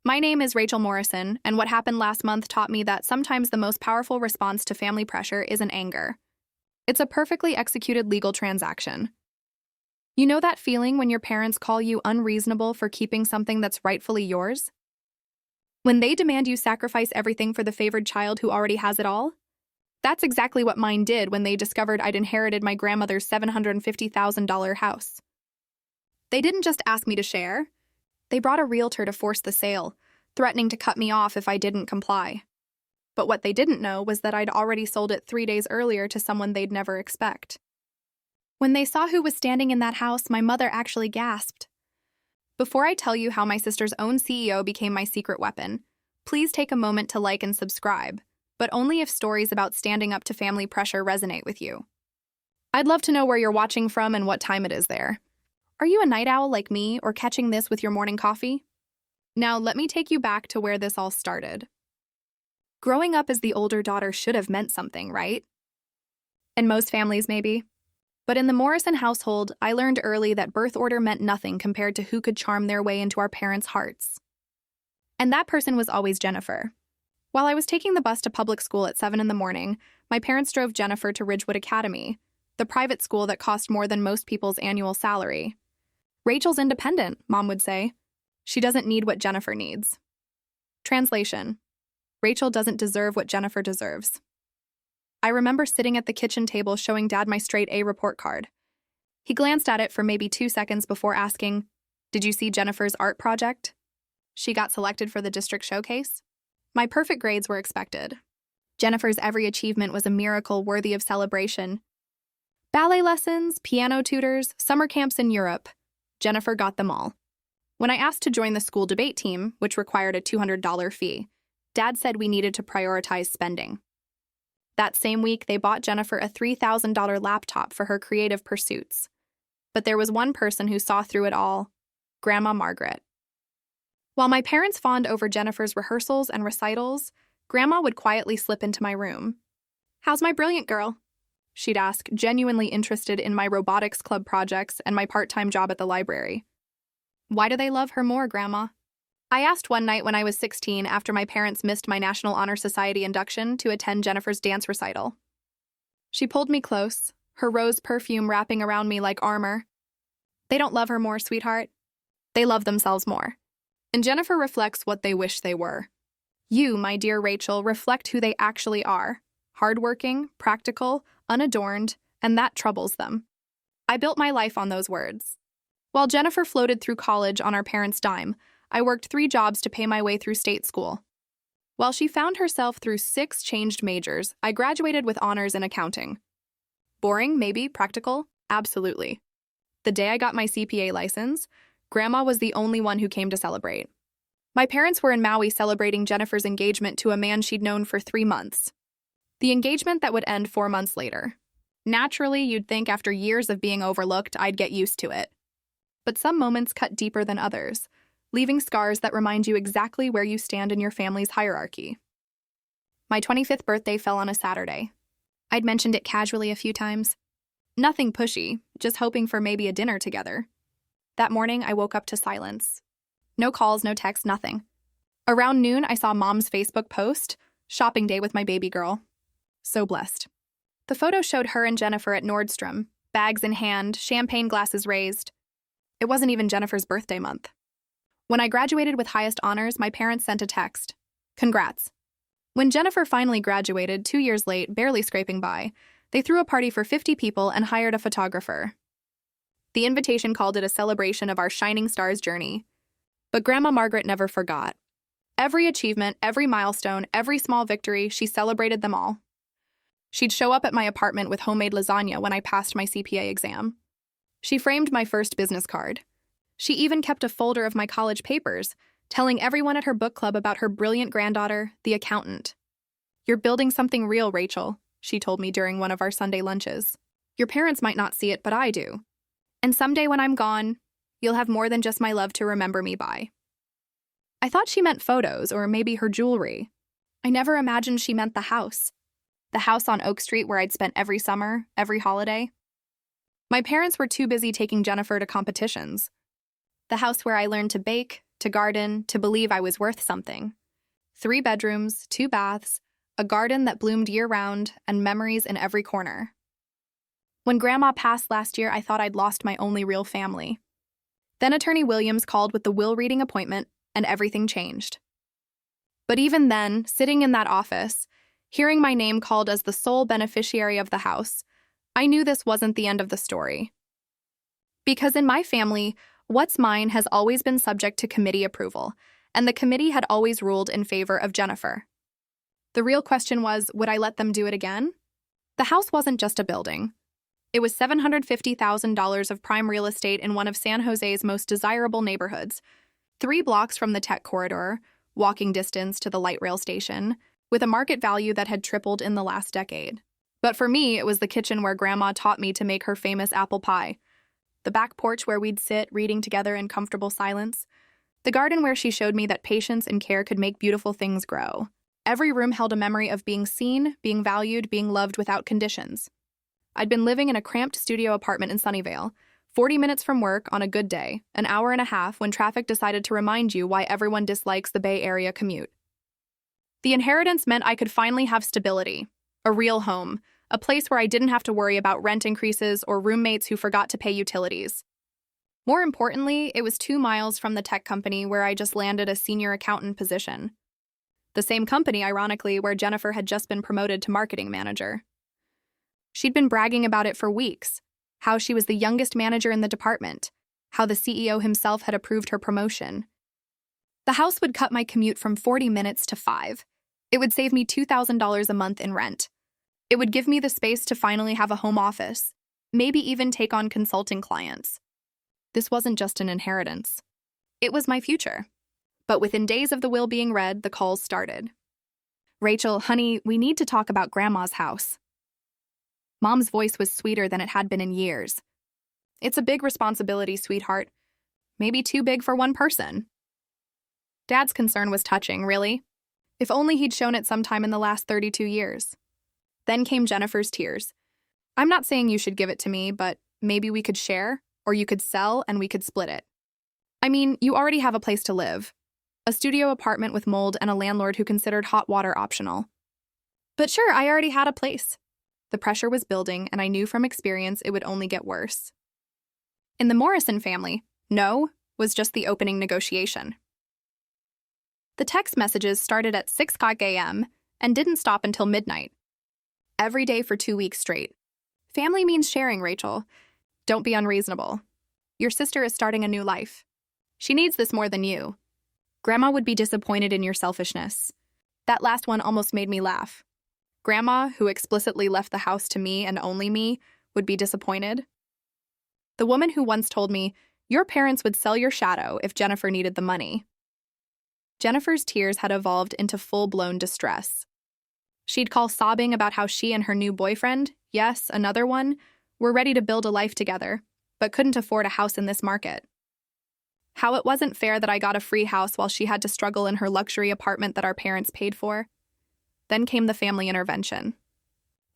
My name is Rachel Morrison, and what happened last month taught me that sometimes the most powerful response to family pressure isn't anger. It's a perfectly executed legal transaction. You know that feeling when your parents call you unreasonable for keeping something that's rightfully yours? When they demand you sacrifice everything for the favored child who already has it all? That's exactly what mine did when they discovered I'd inherited my grandmother's $750,000 house. They didn't just ask me to share. They brought a realtor to force the sale, threatening to cut me off if I didn't comply. But what they didn't know was that I'd already sold it 3 days earlier to someone they'd never expect. When they saw who was standing in that house, my mother actually gasped. Before I tell you how my sister's own CEO became my secret weapon, please take a moment to like and subscribe, but only if stories about standing up to family pressure resonate with you. I'd love to know where you're watching from and what time it is there. Are you a night owl like me or catching this with your morning coffee? Now, let me take you back to where this all started. Growing up as the older daughter should have meant something, right? In most families, maybe. But in the Morrison household, I learned early that birth order meant nothing compared to who could charm their way into our parents' hearts. And that person was always Jennifer. While I was taking the bus to public school at 7 in the morning, my parents drove Jennifer to Ridgewood Academy, the private school that cost more than most people's annual salary. Rachel's independent, Mom would say. She doesn't need what Jennifer needs. Translation: Rachel doesn't deserve what Jennifer deserves. I remember sitting at the kitchen table showing Dad my straight A report card. He glanced at it for maybe 2 seconds before asking, "Did you see Jennifer's art project? She got selected for the district showcase?" My perfect grades were expected. Jennifer's every achievement was a miracle worthy of celebration. Ballet lessons, piano tutors, summer camps in Europe. Jennifer got them all. When I asked to join the school debate team, which required a $200 fee, Dad said we needed to prioritize spending. That same week, they bought Jennifer a $3,000 laptop for her creative pursuits. But there was one person who saw through it all: Grandma Margaret. While my parents fawned over Jennifer's rehearsals and recitals, Grandma would quietly slip into my room. "How's my brilliant girl?" she'd ask, genuinely interested in my robotics club projects and my part-time job at the library. "Why do they love her more, Grandma?" I asked one night when I was 16 after my parents missed my National Honor Society induction to attend Jennifer's dance recital. She pulled me close, her rose perfume wrapping around me like armor. "They don't love her more, sweetheart. They love themselves more. And Jennifer reflects what they wish they were. You, my dear Rachel, reflect who they actually are. Hardworking, practical, unadorned, and that troubles them." I built my life on those words. While Jennifer floated through college on our parents' dime, I worked 3 jobs to pay my way through state school. While she found herself through 6 changed majors, I graduated with honors in accounting. Boring, maybe. Practical? Absolutely. The day I got my CPA license, Grandma was the only one who came to celebrate. My parents were in Maui celebrating Jennifer's engagement to a man she'd known for 3 months. The engagement that would end 4 months later. Naturally, you'd think after years of being overlooked, I'd get used to it. But some moments cut deeper than others, leaving scars that remind you exactly where you stand in your family's hierarchy. My 25th birthday fell on a Saturday. I'd mentioned it casually a few times. Nothing pushy, just hoping for maybe a dinner together. That morning, I woke up to silence. No calls, no texts, nothing. Around noon, I saw Mom's Facebook post, "Shopping day with my baby girl." So blessed. The photo showed her and Jennifer at Nordstrom, bags in hand, champagne glasses raised. It wasn't even Jennifer's birthday month. When I graduated with highest honors, my parents sent a text. "Congrats." When Jennifer finally graduated, 2 years late, barely scraping by, they threw a party for 50 people and hired a photographer. The invitation called it a celebration of our shining stars journey. But Grandma Margaret never forgot. Every achievement, every milestone, every small victory, she celebrated them all. She'd show up at my apartment with homemade lasagna when I passed my CPA exam. She framed my first business card. She even kept a folder of my college papers, telling everyone at her book club about her brilliant granddaughter, the accountant. "You're building something real, Rachel," she told me during one of our Sunday lunches. "Your parents might not see it, but I do. And someday when I'm gone, you'll have more than just my love to remember me by." I thought she meant photos or maybe her jewelry. I never imagined she meant the house. The house on Oak Street where I'd spent every summer, every holiday. My parents were too busy taking Jennifer to competitions. The house where I learned to bake, to garden, to believe I was worth something. 3 bedrooms, 2 baths, a garden that bloomed year-round, and memories in every corner. When Grandma passed last year, I thought I'd lost my only real family. Then Attorney Williams called with the will reading appointment, and everything changed. But even then, sitting in that office, hearing my name called as the sole beneficiary of the house, I knew this wasn't the end of the story. Because in my family, what's mine has always been subject to committee approval, and the committee had always ruled in favor of Jennifer. The real question was, would I let them do it again? The house wasn't just a building. It was $750,000 of prime real estate in one of San Jose's most desirable neighborhoods, 3 blocks from the tech corridor, walking distance to the light rail station, with a market value that had tripled in the last decade. But for me, it was the kitchen where Grandma taught me to make her famous apple pie, the back porch where we'd sit reading together in comfortable silence, the garden where she showed me that patience and care could make beautiful things grow. Every room held a memory of being seen, being valued, being loved without conditions. I'd been living in a cramped studio apartment in Sunnyvale, 40 minutes from work on a good day, an hour and a half when traffic decided to remind you why everyone dislikes the Bay Area commute. The inheritance meant I could finally have stability, a real home, a place where I didn't have to worry about rent increases or roommates who forgot to pay utilities. More importantly, it was 2 miles from the tech company where I just landed a senior accountant position. The same company, ironically, where Jennifer had just been promoted to marketing manager. She'd been bragging about it for weeks, how she was the youngest manager in the department, how the CEO himself had approved her promotion. The house would cut my commute from 40 minutes to 5. It would save me $2,000 a month in rent. It would give me the space to finally have a home office, maybe even take on consulting clients. This wasn't just an inheritance. It was my future. But within days of the will being read, the calls started. "Rachel, honey, we need to talk about Grandma's house." Mom's voice was sweeter than it had been in years. "It's a big responsibility, sweetheart. Maybe too big for one person." Dad's concern was touching, really. If only he'd shown it sometime in the last 32 years. Then came Jennifer's tears. "I'm not saying you should give it to me, but maybe we could share, or you could sell and we could split it. I mean, you already have a place to live. A studio apartment with mold and a landlord who considered hot water optional." But sure, I already had a place. The pressure was building, and I knew from experience it would only get worse. In the Morrison family, no was just the opening negotiation. The text messages started at 6 a.m. and didn't stop until midnight. Every day for 2 weeks straight. Family means sharing, Rachel. Don't be unreasonable. Your sister is starting a new life. She needs this more than you. Grandma would be disappointed in your selfishness. That last one almost made me laugh. Grandma, who explicitly left the house to me and only me, would be disappointed. The woman who once told me, "Your parents would sell your shadow if Jennifer needed the money." Jennifer's tears had evolved into full-blown distress. She'd call sobbing about how she and her new boyfriend, yes, another one, were ready to build a life together, but couldn't afford a house in this market. How it wasn't fair that I got a free house while she had to struggle in her luxury apartment that our parents paid for. Then came the family intervention.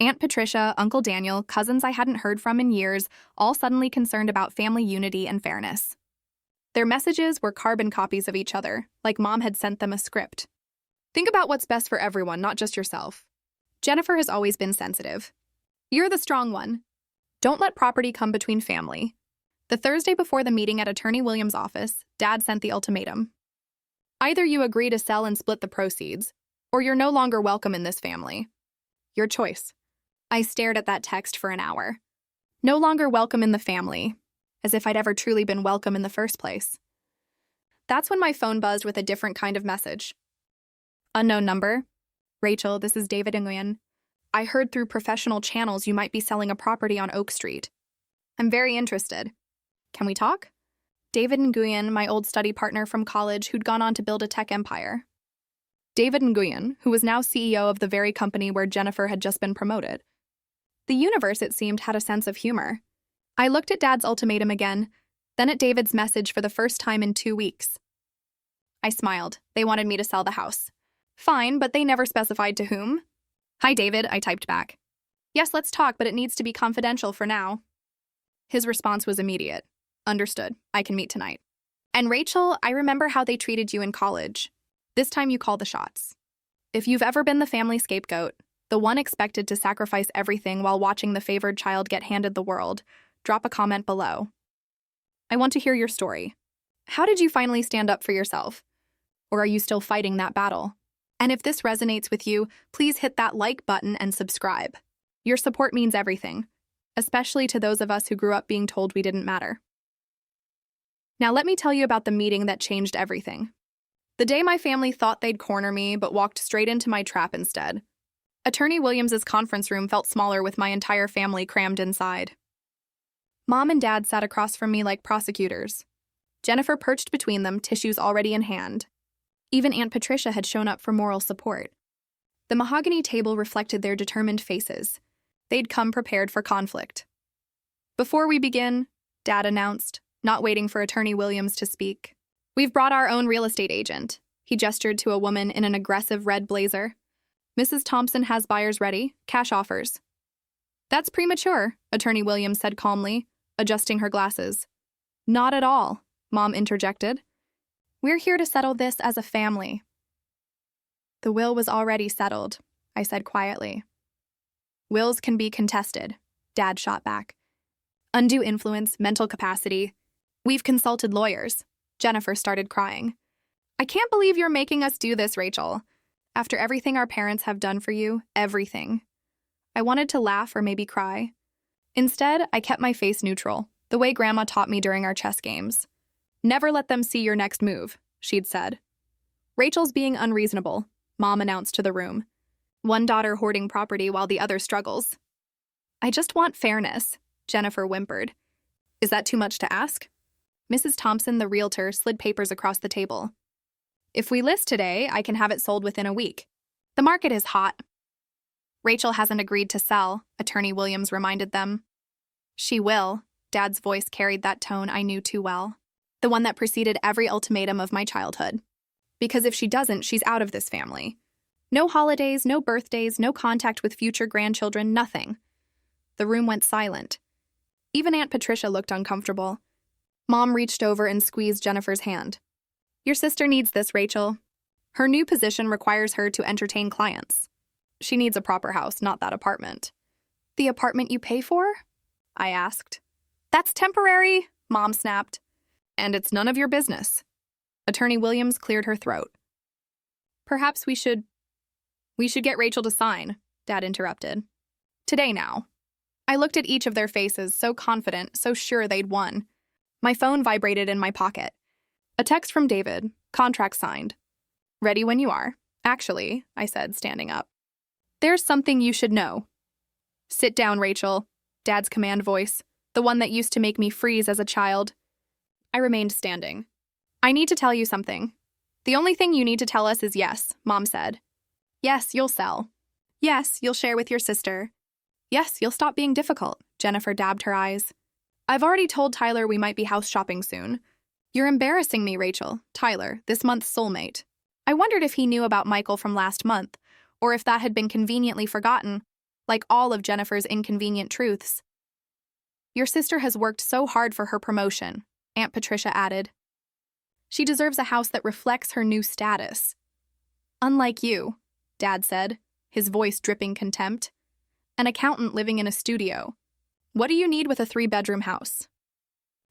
Aunt Patricia, Uncle Daniel, cousins I hadn't heard from in years, all suddenly concerned about family unity and fairness. Their messages were carbon copies of each other, like Mom had sent them a script. "Think about what's best for everyone, not just yourself. Jennifer has always been sensitive. You're the strong one. Don't let property come between family." The Thursday before the meeting at Attorney Williams' office, Dad sent the ultimatum. "Either you agree to sell and split the proceeds, or you're no longer welcome in this family. Your choice." I stared at that text for an hour. No longer welcome in the family, as if I'd ever truly been welcome in the first place. That's when my phone buzzed with a different kind of message. "Unknown number. Rachel, this is David Nguyen. I heard through professional channels you might be selling a property on Oak Street. I'm very interested. Can we talk?" David Nguyen, my old study partner from college who'd gone on to build a tech empire. David Nguyen, who was now CEO of the very company where Jennifer had just been promoted. The universe, it seemed, had a sense of humor. I looked at Dad's ultimatum again, then at David's message for the first time in 2 weeks. I smiled. They wanted me to sell the house. Fine, but they never specified to whom. "Hi, David," I typed back. "Yes, let's talk, but it needs to be confidential for now." His response was immediate. "Understood. I can meet tonight." And Rachel, I remember how they treated you in college. This time you call the shots. If you've ever been the family scapegoat, the one expected to sacrifice everything while watching the favored child get handed the world, drop a comment below. I want to hear your story. How did you finally stand up for yourself? Or are you still fighting that battle? And if this resonates with you, please hit that like button and subscribe. Your support means everything, especially to those of us who grew up being told we didn't matter. Now let me tell you about the meeting that changed everything. The day my family thought they'd corner me but walked straight into my trap instead. Attorney Williams's conference room felt smaller with my entire family crammed inside. Mom and Dad sat across from me like prosecutors. Jennifer perched between them, tissues already in hand. Even Aunt Patricia had shown up for moral support. The mahogany table reflected their determined faces. They'd come prepared for conflict. Before we begin, Dad announced, not waiting for Attorney Williams to speak, we've brought our own real estate agent. He gestured to a woman in an aggressive red blazer. Mrs. Thompson has buyers ready, cash offers. That's premature, Attorney Williams said calmly, adjusting her glasses. Not at all, Mom interjected. We're here to settle this as a family. The will was already settled, I said quietly. Wills can be contested, Dad shot back. Undue influence, mental capacity. We've consulted lawyers. Jennifer started crying. I can't believe you're making us do this, Rachel. After everything our parents have done for you, everything. I wanted to laugh or maybe cry. Instead, I kept my face neutral, the way Grandma taught me during our chess games. Never let them see your next move, she'd said. Rachel's being unreasonable, Mom announced to the room. One daughter hoarding property while the other struggles. I just want fairness, Jennifer whimpered. Is that too much to ask? Mrs. Thompson, the realtor, slid papers across the table. If we list today, I can have it sold within a week. The market is hot. Rachel hasn't agreed to sell, Attorney Williams reminded them. She will. Dad's voice carried that tone I knew too well. The one that preceded every ultimatum of my childhood. Because if she doesn't, she's out of this family. No holidays, no birthdays, no contact with future grandchildren, nothing. The room went silent. Even Aunt Patricia looked uncomfortable. Mom reached over and squeezed Jennifer's hand. Your sister needs this, Rachel. Her new position requires her to entertain clients. She needs a proper house, not that apartment. The apartment you pay for? I asked. That's temporary, Mom snapped. And it's none of your business. Attorney Williams cleared her throat. Perhaps we should get Rachel to sign, Dad interrupted. Today now. I looked at each of their faces, so confident, so sure they'd won. My phone vibrated in my pocket. A text from David, contract signed. Ready when you are. Actually, I said, standing up. There's something you should know. Sit down, Rachel, Dad's command voice, the one that used to make me freeze as a child. I remained standing. I need to tell you something. The only thing you need to tell us is yes, Mom said. Yes, you'll sell. Yes, you'll share with your sister. Yes, you'll stop being difficult, Jennifer dabbed her eyes. I've already told Tyler we might be house shopping soon. You're embarrassing me, Rachel, Tyler, this month's soulmate. I wondered if he knew about Michael from last month, or if that had been conveniently forgotten, like all of Jennifer's inconvenient truths. Your sister has worked so hard for her promotion, Aunt Patricia added. She deserves a house that reflects her new status. Unlike you, Dad said, his voice dripping contempt. An accountant living in a studio. What do you need with a 3-bedroom house?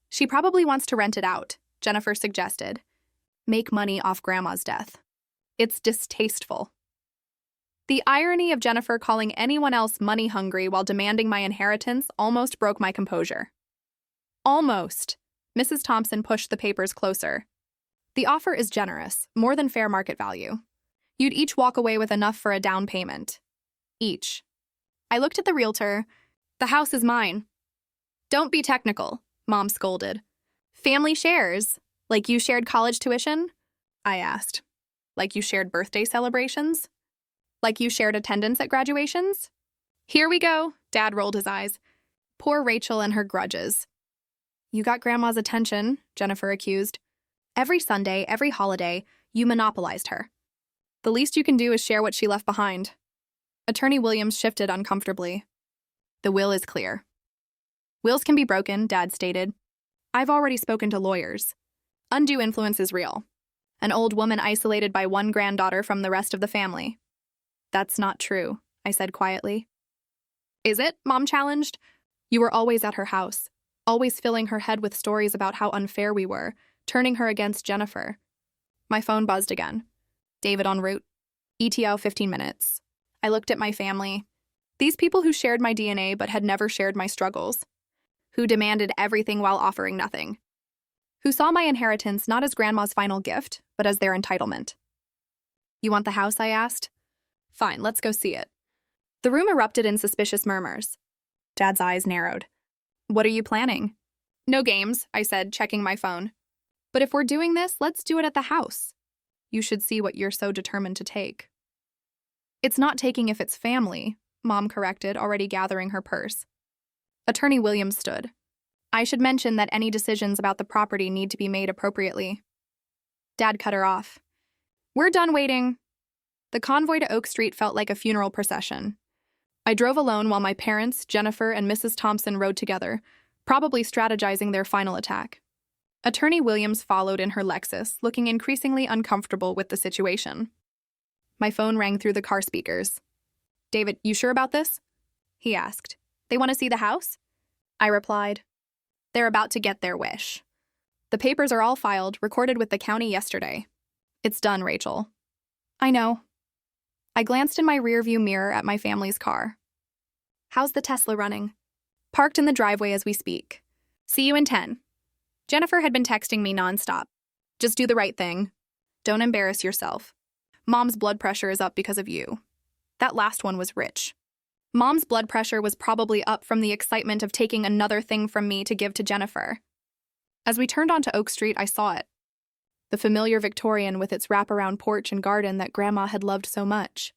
She probably wants to rent it out, Jennifer suggested. Make money off Grandma's death. It's distasteful. The irony of Jennifer calling anyone else money-hungry while demanding my inheritance almost broke my composure. Almost. Mrs. Thompson pushed the papers closer. The offer is generous, more than fair market value. You'd each walk away with enough for a down payment. Each. I looked at the realtor. The house is mine. Don't be technical, Mom scolded. Family shares, like you shared college tuition? I asked. Like you shared birthday celebrations? Like you shared attendance at graduations? Here we go, Dad rolled his eyes. Poor Rachel and her grudges. You got Grandma's attention, Jennifer accused. Every Sunday, every holiday, you monopolized her. The least you can do is share what she left behind. Attorney Williams shifted uncomfortably. The will is clear. Wills can be broken, Dad stated. I've already spoken to lawyers. Undue influence is real. An old woman isolated by one granddaughter from the rest of the family. That's not true, I said quietly. Is it? Mom challenged. You were always at her house, always filling her head with stories about how unfair we were, turning her against Jennifer. My phone buzzed again. David en route. ETO 15 minutes. I looked at my family. These people who shared my DNA but had never shared my struggles. Who demanded everything while offering nothing. Who saw my inheritance not as Grandma's final gift, but as their entitlement. You want the house, I asked? Fine, let's go see it. The room erupted in suspicious murmurs. Dad's eyes narrowed. What are you planning? No games, I said, checking my phone. But if we're doing this, let's do it at the house. You should see what you're so determined to take. It's not taking if it's family, Mom corrected, already gathering her purse. Attorney Williams stood. I should mention that any decisions about the property need to be made appropriately. Dad cut her off. We're done waiting. The convoy to Oak Street felt like a funeral procession. I drove alone while my parents, Jennifer, and Mrs. Thompson rode together, probably strategizing their final attack. Attorney Williams followed in her Lexus, looking increasingly uncomfortable with the situation. My phone rang through the car speakers. David, you sure about this? He asked. They want to see the house? I replied. They're about to get their wish. The papers are all filed, recorded with the county yesterday. It's done, Rachel. I know. I glanced in my rearview mirror at my family's car. How's the Tesla running? Parked in the driveway as we speak. See you in 10. Jennifer had been texting me nonstop. Just do the right thing. Don't embarrass yourself. Mom's blood pressure is up because of you. That last one was rich. Mom's blood pressure was probably up from the excitement of taking another thing from me to give to Jennifer. As we turned onto Oak Street, I saw it. The familiar Victorian with its wraparound porch and garden that Grandma had loved so much.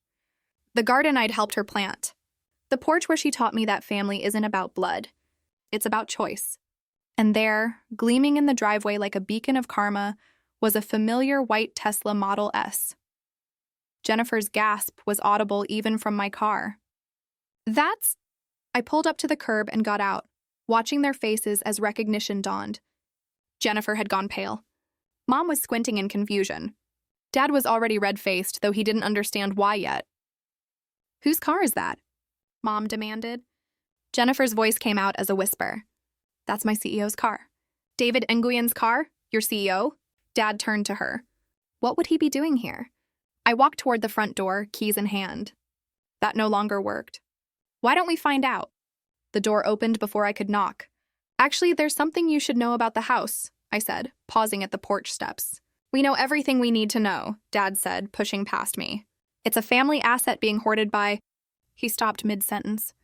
The garden I'd helped her plant. The porch where she taught me that family isn't about blood. It's about choice. And there, gleaming in the driveway like a beacon of karma, was a familiar white Tesla Model S. Jennifer's gasp was audible even from my car. That's... I pulled up to the curb and got out, watching their faces as recognition dawned. Jennifer had gone pale. Mom was squinting in confusion. Dad was already red-faced, though he didn't understand why yet. Whose car is that? Mom demanded. Jennifer's voice came out as a whisper. That's my CEO's car. David Nguyen's car? Your CEO? Dad turned to her. What would he be doing here? I walked toward the front door, keys in hand. That no longer worked. Why don't we find out? The door opened before I could knock. Actually, there's something you should know about the house, I said, pausing at the porch steps. We know everything we need to know, Dad said, pushing past me. It's a family asset being hoarded by... He stopped mid-sentence.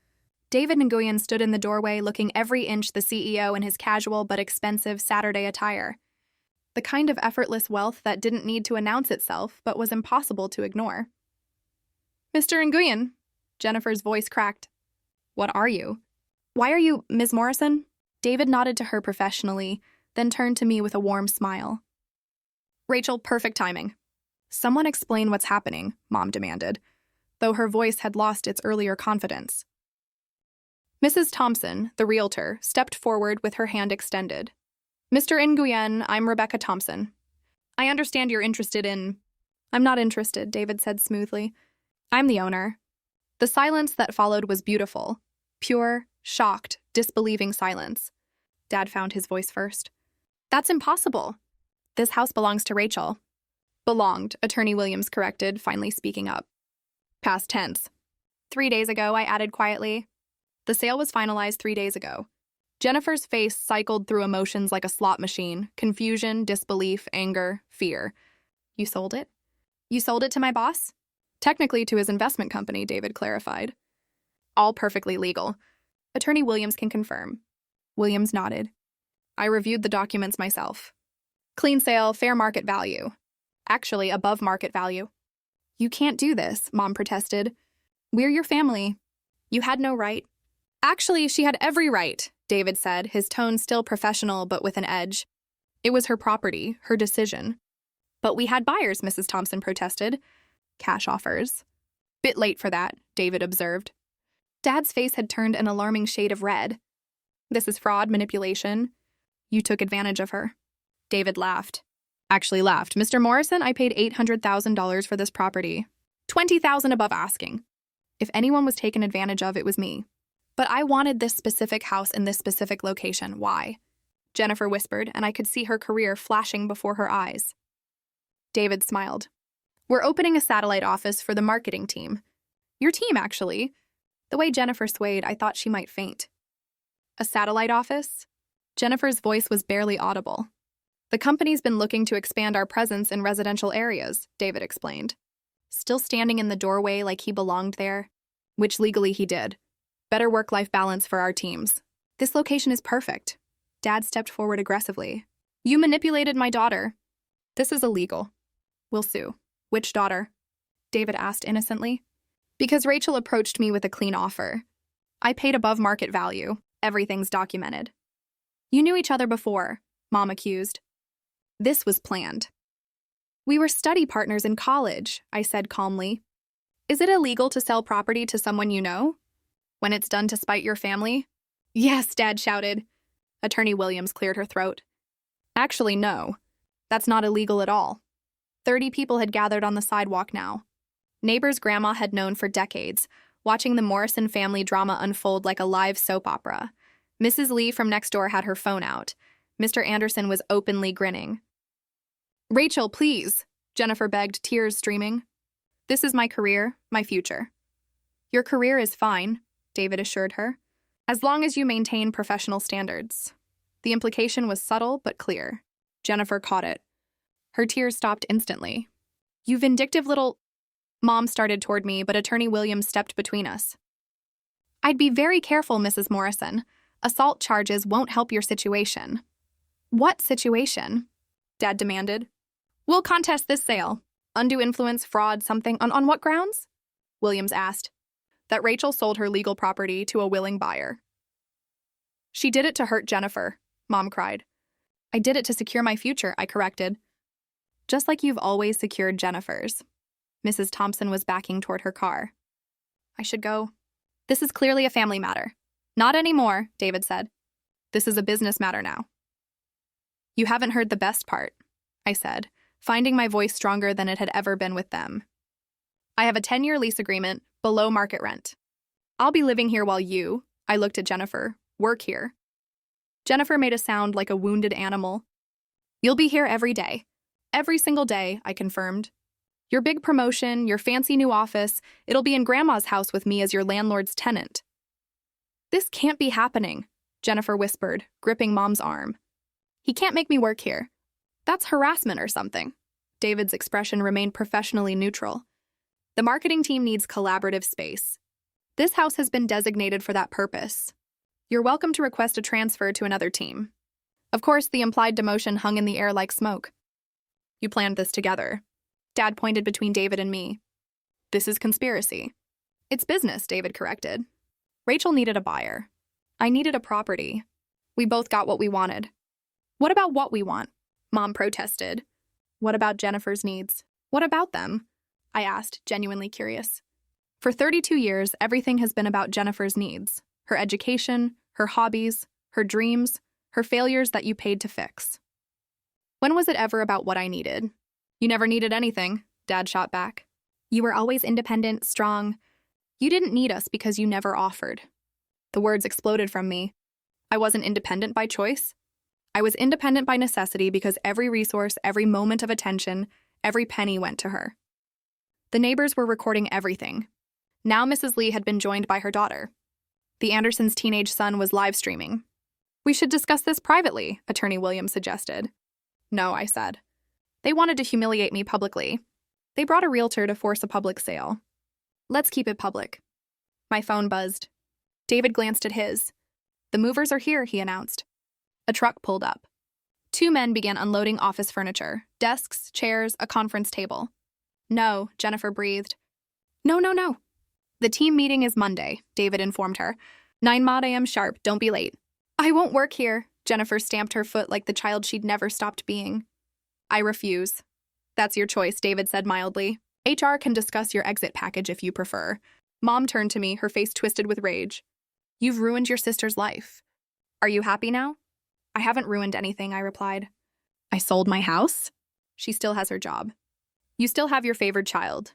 David Nguyen stood in the doorway, looking every inch the CEO in his casual but expensive Saturday attire. The kind of effortless wealth that didn't need to announce itself, but was impossible to ignore. Mr. Nguyen, Jennifer's voice cracked. What are you? Why are you, Ms. Morrison? David nodded to her professionally, then turned to me with a warm smile. Rachel, perfect timing. Someone explain what's happening, Mom demanded, though her voice had lost its earlier confidence. Mrs. Thompson, the realtor, stepped forward with her hand extended. Mr. Nguyen, I'm Rebecca Thompson. I understand you're interested in... I'm not interested, David said smoothly. I'm the owner. The silence that followed was beautiful. Pure, shocked, disbelieving silence. Dad found his voice first. That's impossible. This house belongs to Rachel. Belonged, Attorney Williams corrected, finally speaking up. Past tense. 3 days ago, I added quietly. The sale was finalized 3 days ago. Jennifer's face cycled through emotions like a slot machine. Confusion, disbelief, anger, fear. You sold it? You sold it to my boss? Technically to his investment company, David clarified. All perfectly legal. Attorney Williams can confirm. Williams nodded. I reviewed the documents myself. Clean sale, fair market value. Actually, above market value. You can't do this, Mom protested. We're your family. You had no right. Actually, she had every right, David said, his tone still professional but with an edge. It was her property, her decision. But we had buyers, Mrs. Thompson protested. Cash offers. Bit late for that, David observed. Dad's face had turned an alarming shade of red. This is fraud, manipulation. You took advantage of her. David laughed. Actually laughed. Mr. Morrison, I paid $800,000 for this property. $20,000 above asking. If anyone was taken advantage of, it was me. But I wanted this specific house in this specific location. Why? Jennifer whispered, and I could see her career flashing before her eyes. David smiled. We're opening a satellite office for the marketing team. Your team, actually. The way Jennifer swayed, I thought she might faint. A satellite office? Jennifer's voice was barely audible. The company's been looking to expand our presence in residential areas, David explained. Still standing in the doorway like he belonged there, which legally he did. Better work-life balance for our teams. This location is perfect. Dad stepped forward aggressively. You manipulated my daughter. This is illegal. We'll sue. Which daughter? David asked innocently. Because Rachel approached me with a clean offer. I paid above market value. Everything's documented. You knew each other before, Mom accused. This was planned. We were study partners in college, I said calmly. Is it illegal to sell property to someone you know? When it's done to spite your family? Yes, Dad shouted. Attorney Williams cleared her throat. Actually, no. That's not illegal at all. 30 people had gathered on the sidewalk now. Neighbors Grandma had known for decades, watching the Morrison family drama unfold like a live soap opera. Mrs. Lee from next door had her phone out. Mr. Anderson was openly grinning. Rachel, please, Jennifer begged, tears streaming. This is my career, my future. Your career is fine, David assured her, as long as you maintain professional standards. The implication was subtle but clear. Jennifer caught it. Her tears stopped instantly. You vindictive little... Mom started toward me, but Attorney Williams stepped between us. I'd be very careful, Mrs. Morrison. Assault charges won't help your situation. What situation? Dad demanded. We'll contest this sale. Undue influence, fraud, something. On what grounds? Williams asked. That Rachel sold her legal property to a willing buyer. She did it to hurt Jennifer, Mom cried. I did it to secure my future, I corrected. Just like you've always secured Jennifer's. Mrs. Thompson was backing toward her car. I should go. This is clearly a family matter. Not anymore, David said. This is a business matter now. You haven't heard the best part, I said, finding my voice stronger than it had ever been with them. I have a 10-year lease agreement, below market rent. I'll be living here while you, I looked at Jennifer, work here. Jennifer made a sound like a wounded animal. You'll be here every day. Every single day, I confirmed. Your big promotion, your fancy new office, it'll be in Grandma's house with me as your landlord's tenant. This can't be happening, Jennifer whispered, gripping Mom's arm. He can't make me work here. That's harassment or something. David's expression remained professionally neutral. The marketing team needs collaborative space. This house has been designated for that purpose. You're welcome to request a transfer to another team. Of course, the implied demotion hung in the air like smoke. You planned this together. Dad pointed between David and me. This is conspiracy. It's business, David corrected. Rachel needed a buyer. I needed a property. We both got what we wanted. What about what we want? Mom protested. What about Jennifer's needs? What about them? I asked, genuinely curious. For 32 years, everything has been about Jennifer's needs. Her education, her hobbies, her dreams, her failures that you paid to fix. When was it ever about what I needed? You never needed anything, Dad shot back. You were always independent, strong. You didn't need us because you never offered. The words exploded from me. I wasn't independent by choice. I was independent by necessity because every resource, every moment of attention, every penny went to her. The neighbors were recording everything. Now Mrs. Lee had been joined by her daughter. The Andersons' teenage son was live streaming. We should discuss this privately, Attorney Williams suggested. No, I said. They wanted to humiliate me publicly. They brought a realtor to force a public sale. Let's keep it public. My phone buzzed. David glanced at his. The movers are here, he announced. A truck pulled up. 2 men began unloading office furniture, desks, chairs, a conference table. No, Jennifer breathed. No. The team meeting is Monday, David informed her. 9 a.m. sharp, don't be late. I won't work here, Jennifer stamped her foot like the child she'd never stopped being. I refuse. That's your choice, David said mildly. HR can discuss your exit package if you prefer. Mom turned to me, her face twisted with rage. You've ruined your sister's life. Are you happy now? I haven't ruined anything, I replied. I sold my house? She still has her job. You still have your favored child.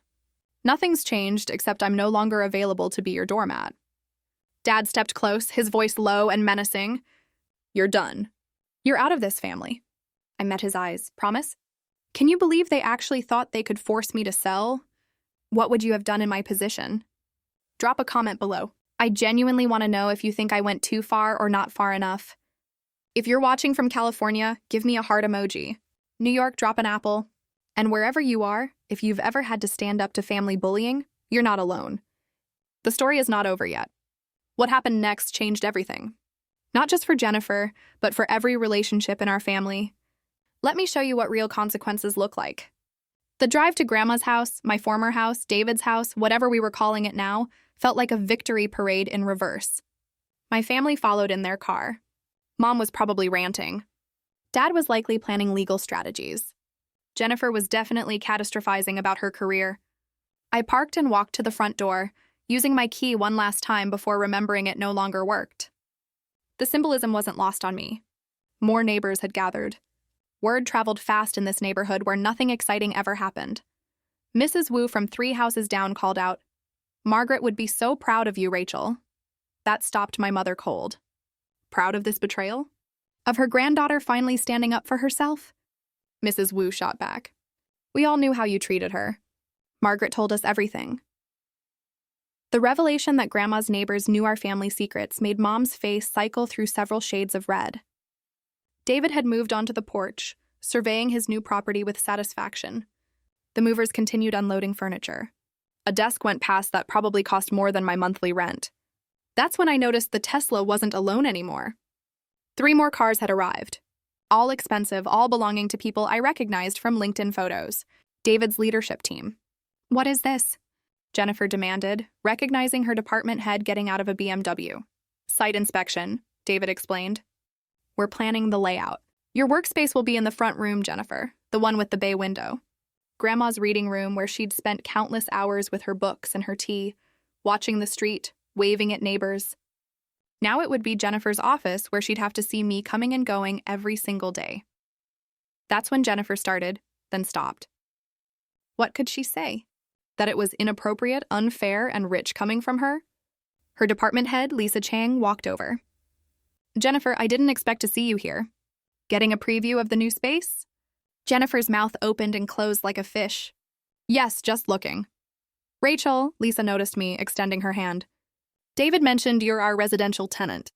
Nothing's changed except I'm no longer available to be your doormat. Dad stepped close, his voice low and menacing. You're done. You're out of this family. I met his eyes. Promise? Can you believe they actually thought they could force me to sell? What would you have done in my position? Drop a comment below. I genuinely want to know if you think I went too far or not far enough. If you're watching from California, give me a heart emoji. New York, drop an apple. And wherever you are, if you've ever had to stand up to family bullying, you're not alone. The story is not over yet. What happened next changed everything. Not just for Jennifer, but for every relationship in our family. Let me show you what real consequences look like. The drive to Grandma's house, my former house, David's house, whatever we were calling it now, felt like a victory parade in reverse. My family followed in their car. Mom was probably ranting. Dad was likely planning legal strategies. Jennifer was definitely catastrophizing about her career. I parked and walked to the front door, using my key one last time before remembering it no longer worked. The symbolism wasn't lost on me. More neighbors had gathered. Word traveled fast in this neighborhood where nothing exciting ever happened. Mrs. Wu from 3 houses down called out, "Margaret would be so proud of you, Rachel." That stopped my mother cold. Proud of this betrayal? Of her granddaughter finally standing up for herself? Mrs. Wu shot back. We all knew how you treated her. Margaret told us everything. The revelation that Grandma's neighbors knew our family secrets made Mom's face cycle through several shades of red. David had moved onto the porch, surveying his new property with satisfaction. The movers continued unloading furniture. A desk went past that probably cost more than my monthly rent. That's when I noticed the Tesla wasn't alone anymore. 3 more cars had arrived. All expensive, all belonging to people I recognized from LinkedIn photos. David's leadership team. What is this? Jennifer demanded, recognizing her department head getting out of a BMW. Site inspection, David explained. We're planning the layout. Your workspace will be in the front room, Jennifer, the one with the bay window. Grandma's reading room where she'd spent countless hours with her books and her tea, watching the street, waving at neighbors. Now it would be Jennifer's office where she'd have to see me coming and going every single day. That's when Jennifer started, then stopped. What could she say? That it was inappropriate, unfair, and rich coming from her? Her department head, Lisa Chang, walked over. Jennifer, I didn't expect to see you here. Getting a preview of the new space? Jennifer's mouth opened and closed like a fish. Yes, just looking. Rachel, Lisa noticed me, extending her hand. David mentioned you're our residential tenant.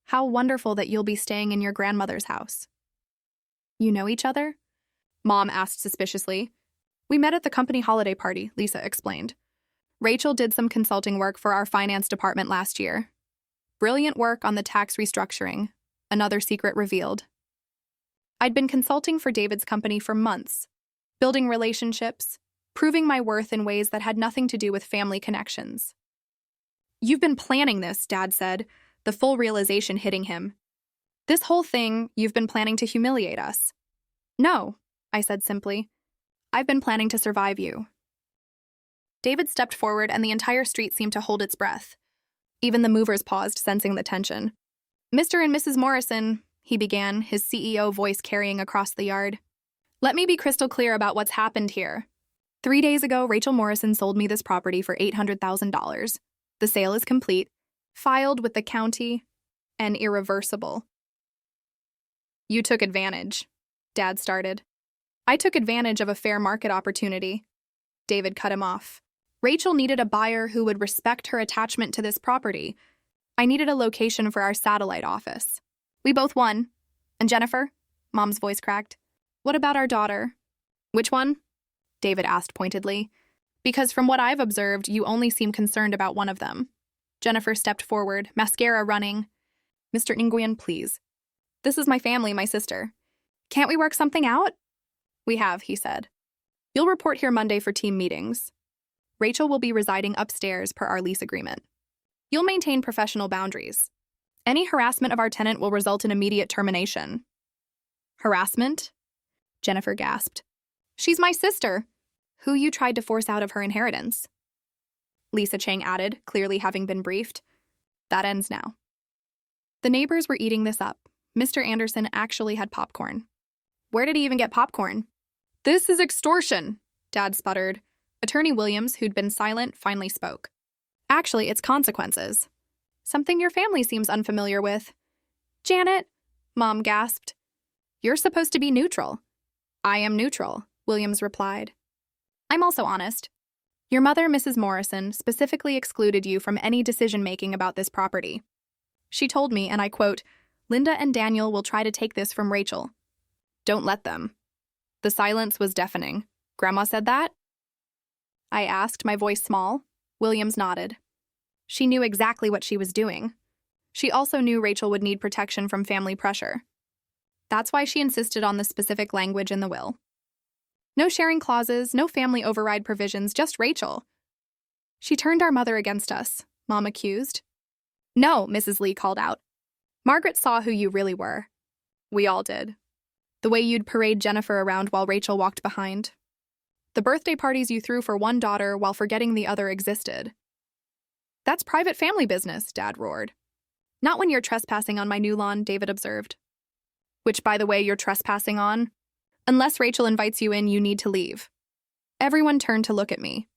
How wonderful that you'll be staying in your grandmother's house. You know each other? Mom asked suspiciously. We met at the company holiday party, Lisa explained. Rachel did some consulting work for our finance department last year. Brilliant work on the tax restructuring, another secret revealed. I'd been consulting for David's company for months, building relationships, proving my worth in ways that had nothing to do with family connections. You've been planning this, Dad said, the full realization hitting him. This whole thing, you've been planning to humiliate us. No, I said simply. I've been planning to survive you. David stepped forward and the entire street seemed to hold its breath. Even the movers paused, sensing the tension. Mr. and Mrs. Morrison, he began, his CEO voice carrying across the yard. Let me be crystal clear about what's happened here. 3 days ago, Rachel Morrison sold me this property for $800,000. The sale is complete, filed with the county, and irreversible. You took advantage, Dad started. I took advantage of a fair market opportunity. David cut him off. Rachel needed a buyer who would respect her attachment to this property. I needed a location for our satellite office. We both won. And Jennifer? Mom's voice cracked. What about our daughter? Which one? David asked pointedly. Because from what I've observed, you only seem concerned about one of them. Jennifer stepped forward, mascara running. Mr. Nguyen, please. This is my family, my sister. Can't we work something out? We have, he said. You'll report here Monday for team meetings. Rachel will be residing upstairs per our lease agreement. You'll maintain professional boundaries. Any harassment of our tenant will result in immediate termination. Harassment? Jennifer gasped. She's my sister, who you tried to force out of her inheritance. Lisa Chang added, clearly having been briefed. That ends now. The neighbors were eating this up. Mr. Anderson actually had popcorn. Where did he even get popcorn? This is extortion, Dad sputtered. Attorney Williams, who'd been silent, finally spoke. Actually, it's consequences. Something your family seems unfamiliar with. Janet, Mom gasped. You're supposed to be neutral. I am neutral, Williams replied. I'm also honest. Your mother, Mrs. Morrison, specifically excluded you from any decision-making about this property. She told me, and I quote, Linda and Daniel will try to take this from Rachel. Don't let them. The silence was deafening. Grandma said that? I asked, my voice small. Williams nodded. She knew exactly what she was doing. She also knew Rachel would need protection from family pressure. That's why she insisted on the specific language in the will. No sharing clauses, no family override provisions, just Rachel. She turned our mother against us, Mom accused. No, Mrs. Lee called out. Margaret saw who you really were. We all did. The way you'd parade Jennifer around while Rachel walked behind. The birthday parties you threw for one daughter while forgetting the other existed. That's private family business, Dad roared. Not when you're trespassing on my new lawn, David observed. Which, by the way, you're trespassing on? Unless Rachel invites you in, you need to leave. Everyone turned to look at me.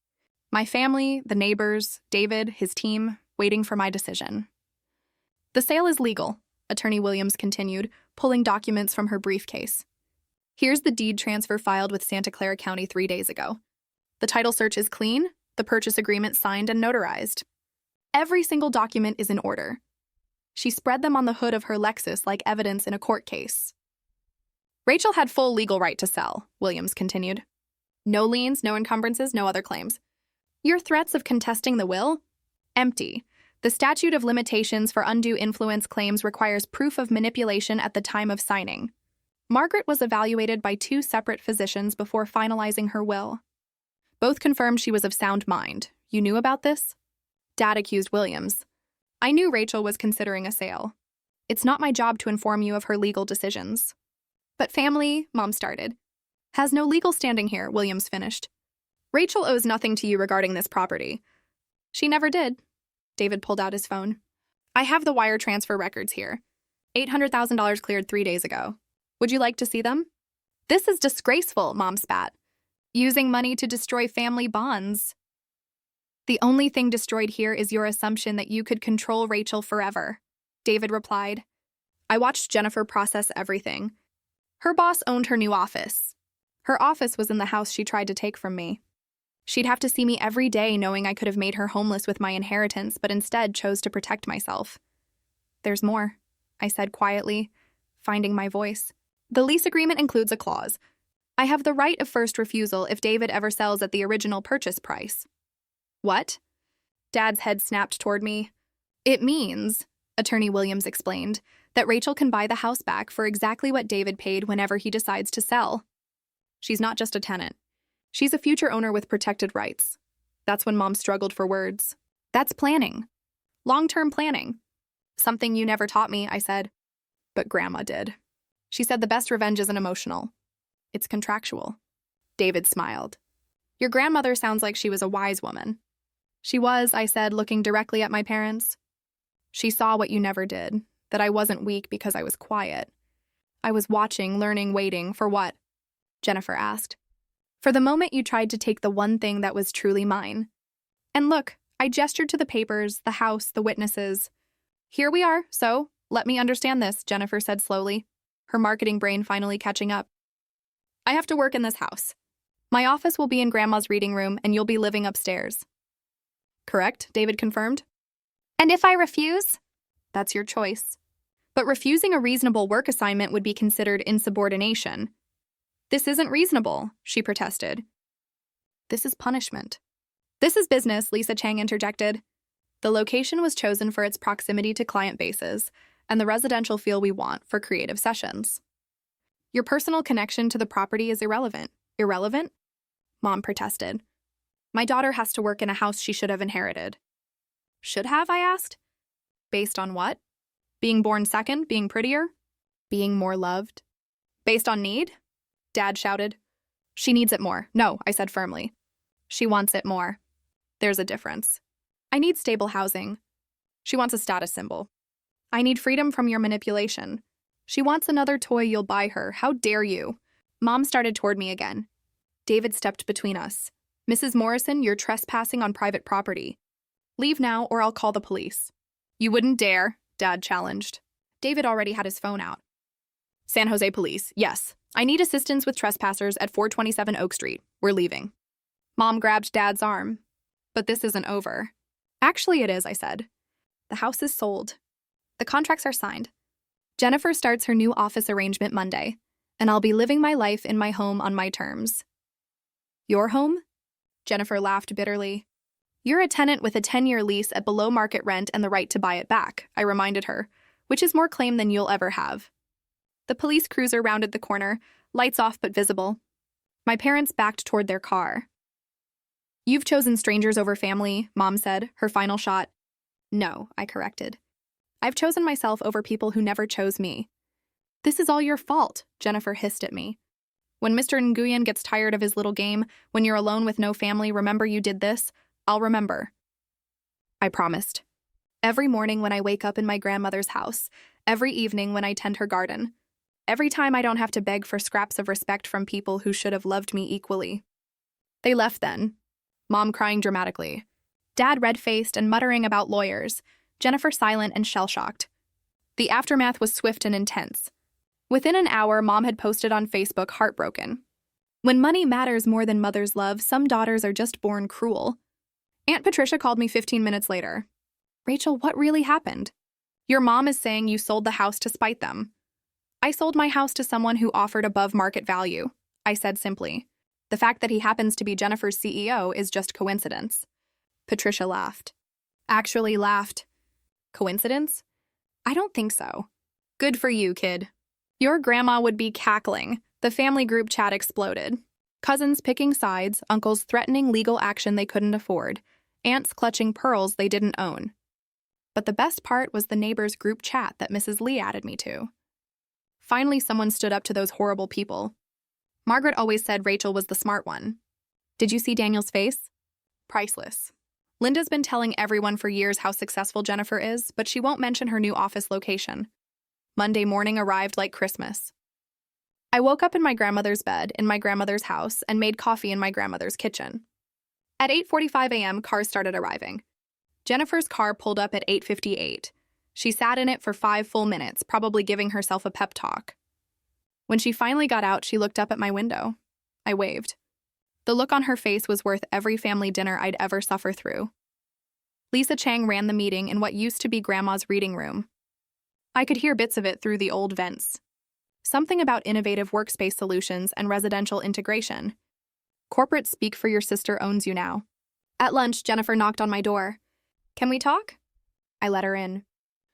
My family, the neighbors, David, his team, waiting for my decision. The sale is legal, Attorney Williams continued, pulling documents from her briefcase. Here's the deed transfer filed with Santa Clara County 3 days ago. The title search is clean, the purchase agreement signed and notarized. Every single document is in order. She spread them on the hood of her Lexus like evidence in a court case. Rachel had full legal right to sell, Williams continued. No liens, no encumbrances, no other claims. Your threats of contesting the will? Empty. The statute of limitations for undue influence claims requires proof of manipulation at the time of signing. Margaret was evaluated by 2 separate physicians before finalizing her will. Both confirmed she was of sound mind. You knew about this? Dad accused Williams. I knew Rachel was considering a sale. It's not my job to inform you of her legal decisions. But family, Mom started, has no legal standing here, Williams finished. Rachel owes nothing to you regarding this property. She never did. David pulled out his phone. I have the wire transfer records here. $800,000 cleared 3 days ago. Would you like to see them? This is disgraceful, Mom spat. Using money to destroy family bonds. The only thing destroyed here is your assumption that you could control Rachel forever, David replied. I watched Jennifer process everything. Her boss owned her new office. Her office was in the house she tried to take from me. She'd have to see me every day knowing I could have made her homeless with my inheritance, but instead chose to protect myself. There's more, I said quietly, finding my voice. The lease agreement includes a clause. I have the right of first refusal if David ever sells at the original purchase price. What? Dad's head snapped toward me. It means, Attorney Williams explained, that Rachel can buy the house back for exactly what David paid whenever he decides to sell. She's not just a tenant. She's a future owner with protected rights. That's when Mom struggled for words. That's planning. Long-term planning. Something you never taught me, I said. But Grandma did. She said the best revenge isn't emotional. It's contractual. David smiled. Your grandmother sounds like she was a wise woman. She was, I said, looking directly at my parents. She saw what you never did, that I wasn't weak because I was quiet. I was watching, learning, waiting, for what? Jennifer asked. For the moment you tried to take the one thing that was truly mine. And look, I gestured to the papers, the house, the witnesses. Here we are, so let me understand this, Jennifer said slowly, her marketing brain finally catching up. I have to work in this house. My office will be in Grandma's reading room, and you'll be living upstairs. Correct, David confirmed. And if I refuse? That's your choice. But refusing a reasonable work assignment would be considered insubordination. This isn't reasonable, she protested. This is punishment. This is business, Lisa Chang interjected. The location was chosen for its proximity to client bases and the residential feel we want for creative sessions. Your personal connection to the property is irrelevant. Irrelevant? Mom protested. My daughter has to work in a house she should have inherited. Should have, I asked. Based on what? Being born second, being prettier? Being more loved? Based on need? Dad shouted. She needs it more. No, I said firmly. She wants it more. There's a difference. I need stable housing. She wants a status symbol. I need freedom from your manipulation. She wants another toy you'll buy her. How dare you? Mom started toward me again. David stepped between us. Mrs. Morrison, you're trespassing on private property. Leave now or I'll call the police. You wouldn't dare, Dad challenged. David already had his phone out. San Jose Police, yes. I need assistance with trespassers at 427 Oak Street. We're leaving. Mom grabbed Dad's arm. But this isn't over. Actually, it is, I said. The house is sold. The contracts are signed. Jennifer starts her new office arrangement Monday, and I'll be living my life in my home on my terms. Your home? Jennifer laughed bitterly. You're a tenant with a 10-year lease at below market rent and the right to buy it back, I reminded her, which is more claim than you'll ever have. The police cruiser rounded the corner, lights off but visible. My parents backed toward their car. You've chosen strangers over family, Mom said, her final shot. No, I corrected. I've chosen myself over people who never chose me. This is all your fault, Jennifer hissed at me. When Mr. Nguyen gets tired of his little game, when you're alone with no family, remember you did this? I'll remember. I promised. Every morning when I wake up in my grandmother's house, every evening when I tend her garden, every time I don't have to beg for scraps of respect from people who should have loved me equally. They left then, Mom crying dramatically, Dad red-faced and muttering about lawyers, Jennifer silent and shell-shocked. The aftermath was swift and intense. Within an hour, Mom had posted on Facebook, heartbroken. When money matters more than mothers' love, some daughters are just born cruel. Aunt Patricia called me 15 minutes later. Rachel, what really happened? Your mom is saying you sold the house to spite them. I sold my house to someone who offered above market value, I said simply. The fact that he happens to be Jennifer's CEO is just coincidence. Patricia laughed. Actually laughed. Coincidence? I don't think so. Good for you, kid. Your grandma would be cackling. The family group chat exploded. Cousins picking sides, uncles threatening legal action they couldn't afford, aunts clutching pearls they didn't own. But the best part was the neighbors' group chat that Mrs. Lee added me to. Finally, someone stood up to those horrible people. Margaret always said Rachel was the smart one. Did you see Daniel's face? Priceless. Linda's been telling everyone for years how successful Jennifer is, but she won't mention her new office location. Monday morning arrived like Christmas. I woke up in my grandmother's bed, in my grandmother's house, and made coffee in my grandmother's kitchen. At 8:45 a.m., cars started arriving. Jennifer's car pulled up at 8:58. She sat in it for 5 full minutes, probably giving herself a pep talk. When she finally got out, she looked up at my window. I waved. The look on her face was worth every family dinner I'd ever suffer through. Lisa Chang ran the meeting in what used to be Grandma's reading room. I could hear bits of it through the old vents. Something about innovative workspace solutions and residential integration. Corporate speak for your sister owns you now. At lunch, Jennifer knocked on my door. Can we talk? I let her in.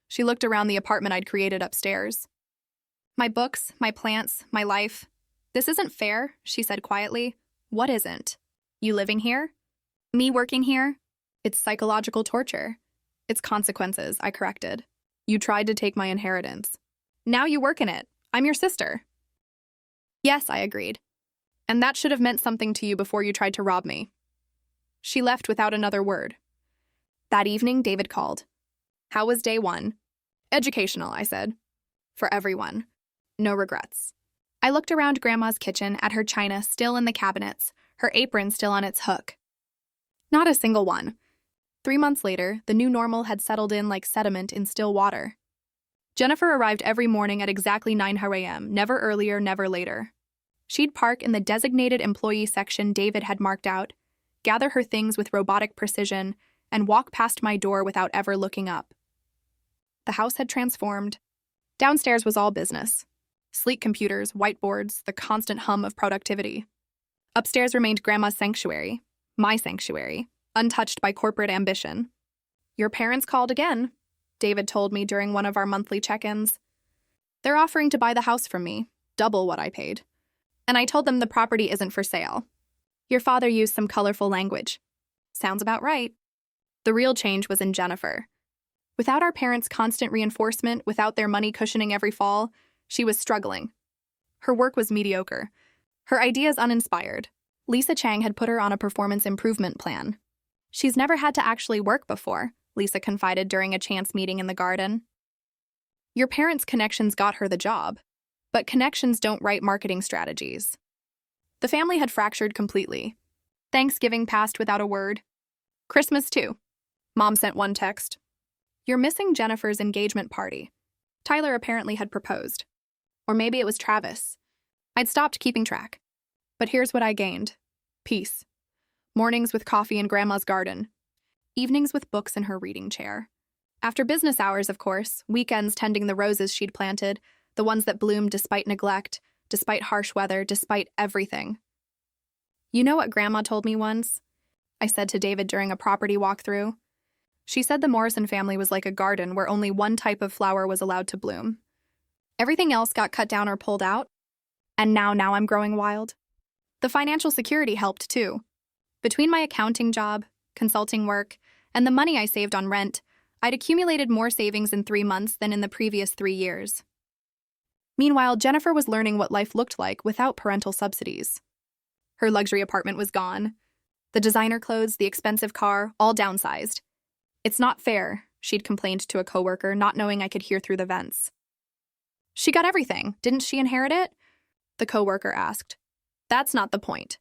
She looked around the apartment I'd created upstairs. My books, my plants, my life. This isn't fair, she said quietly. What isn't? You living here? Me working here? It's psychological torture. It's consequences, I corrected. You tried to take my inheritance. Now you work in it. I'm your sister. Yes, I agreed. And that should have meant something to you before you tried to rob me. She left without another word. That evening, David called. How was day 1? Educational, I said. For everyone. No regrets. I looked around Grandma's kitchen at her china still in the cabinets, her apron still on its hook. Not a single one. 3 months later, the new normal had settled in like sediment in still water. Jennifer arrived every morning at exactly 9 a.m., never earlier, never later. She'd park in the designated employee section David had marked out, gather her things with robotic precision, and walk past my door without ever looking up. The house had transformed. Downstairs was all business. Sleek computers, whiteboards, the constant hum of productivity. Upstairs remained Grandma's sanctuary, my sanctuary, untouched by corporate ambition. Your parents called again, David told me during one of our monthly check-ins. They're offering to buy the house from me, double what I paid. And I told them the property isn't for sale. Your father used some colorful language. Sounds about right. The real change was in Jennifer. Without our parents' constant reinforcement, without their money cushioning every fall, she was struggling. Her work was mediocre. Her ideas uninspired. Lisa Chang had put her on a performance improvement plan. She's never had to actually work before, Lisa confided during a chance meeting in the garden. Your parents' connections got her the job, but connections don't write marketing strategies. The family had fractured completely. Thanksgiving passed without a word. Christmas, too. Mom sent one text. You're missing Jennifer's engagement party. Tyler apparently had proposed. Or maybe it was Travis. I'd stopped keeping track. But here's what I gained. Peace. Mornings with coffee in Grandma's garden. Evenings with books in her reading chair. After business hours, of course, weekends tending the roses she'd planted, the ones that bloomed despite neglect, despite harsh weather, despite everything. You know what Grandma told me once? I said to David during a property walkthrough. She said the Morrison family was like a garden where only one type of flower was allowed to bloom. Everything else got cut down or pulled out. And now I'm growing wild. The financial security helped too. Between my accounting job, consulting work, and the money I saved on rent, I'd accumulated more savings in 3 months than in the previous 3 years. Meanwhile, Jennifer was learning what life looked like without parental subsidies. Her luxury apartment was gone. The designer clothes, the expensive car, all downsized. It's not fair, she'd complained to a coworker, not knowing I could hear through the vents. She got everything. Didn't she inherit it? The coworker asked. That's not the point.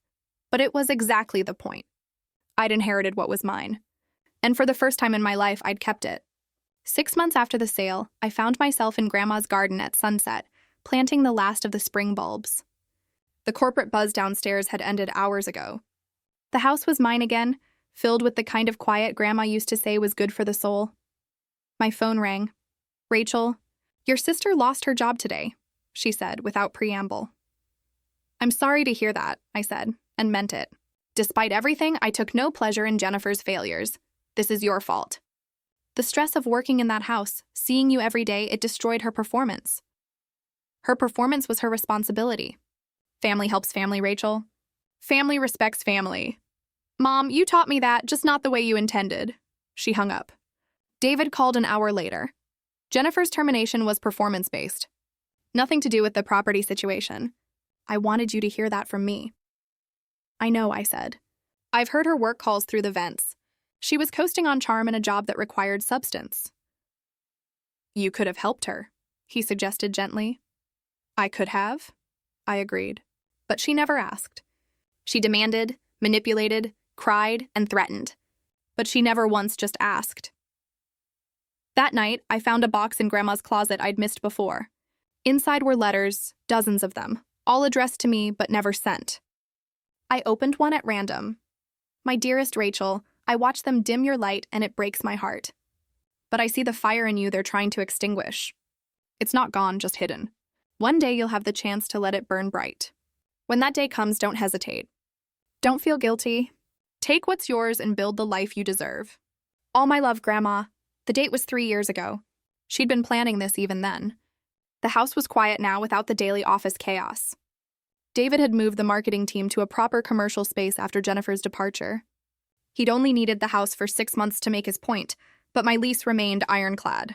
But it was exactly the point. I'd inherited what was mine. And for the first time in my life, I'd kept it. 6 months after the sale, I found myself in Grandma's garden at sunset, planting the last of the spring bulbs. The corporate buzz downstairs had ended hours ago. The house was mine again, filled with the kind of quiet Grandma used to say was good for the soul. My phone rang. Rachel, your sister lost her job today, she said without preamble. I'm sorry to hear that, I said, and meant it. Despite everything, I took no pleasure in Jennifer's failures. This is your fault. The stress of working in that house, seeing you every day, it destroyed her performance. Her performance was her responsibility. Family helps family, Rachel. Family respects family. Mom, you taught me that, just not the way you intended. She hung up. David called an hour later. Jennifer's termination was performance-based. Nothing to do with the property situation. I wanted you to hear that from me. I know, I said. I've heard her work calls through the vents. She was coasting on charm in a job that required substance. You could have helped her, he suggested gently. I could have, I agreed. But she never asked. She demanded, manipulated, cried, and threatened. But she never once just asked. That night, I found a box in Grandma's closet I'd missed before. Inside were letters, dozens of them, all addressed to me but never sent. I opened one at random. My dearest Rachel, I watch them dim your light and it breaks my heart. But I see the fire in you they're trying to extinguish. It's not gone, just hidden. One day you'll have the chance to let it burn bright. When that day comes, don't hesitate. Don't feel guilty. Take what's yours and build the life you deserve. All my love, Grandma. The date was 3 years ago. She'd been planning this even then. The house was quiet now without the daily office chaos. David had moved the marketing team to a proper commercial space after Jennifer's departure. He'd only needed the house for 6 months to make his point, but my lease remained ironclad.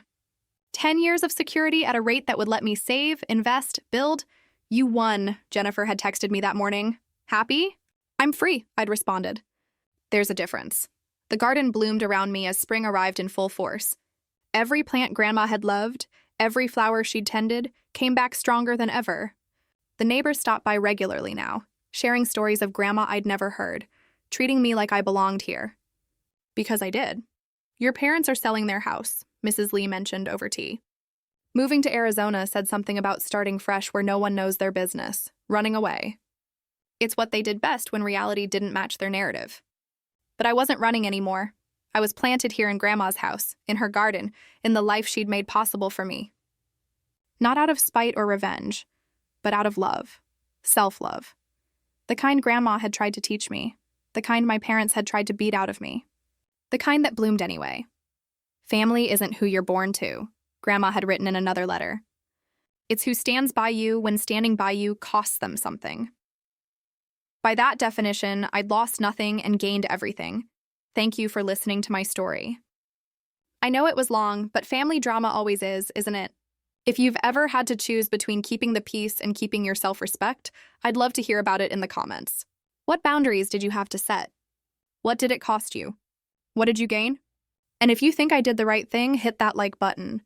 10 years of security at a rate that would let me save, invest, build. You won, Jennifer had texted me that morning. Happy? I'm free, I'd responded. There's a difference. The garden bloomed around me as spring arrived in full force. Every plant Grandma had loved, every flower she'd tended, came back stronger than ever. The neighbors stopped by regularly now, sharing stories of Grandma I'd never heard, treating me like I belonged here. Because I did. Your parents are selling their house, Mrs. Lee mentioned over tea. Moving to Arizona said something about starting fresh where no one knows their business, running away. It's what they did best when reality didn't match their narrative. But I wasn't running anymore. I was planted here in Grandma's house, in her garden, in the life she'd made possible for me. Not out of spite or revenge, but out of love, self-love. The kind Grandma had tried to teach me, the kind my parents had tried to beat out of me, the kind that bloomed anyway. Family isn't who you're born to, Grandma had written in another letter. It's who stands by you when standing by you costs them something. By that definition, I'd lost nothing and gained everything. Thank you for listening to my story. I know it was long, but family drama always is, isn't it? If you've ever had to choose between keeping the peace and keeping your self-respect, I'd love to hear about it in the comments. What boundaries did you have to set? What did it cost you? What did you gain? And if you think I did the right thing, hit that like button.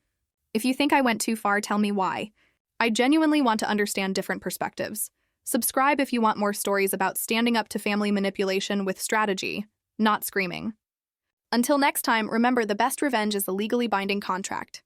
If you think I went too far, tell me why. I genuinely want to understand different perspectives. Subscribe if you want more stories about standing up to family manipulation with strategy, not screaming. Until next time, remember the best revenge is a legally binding contract.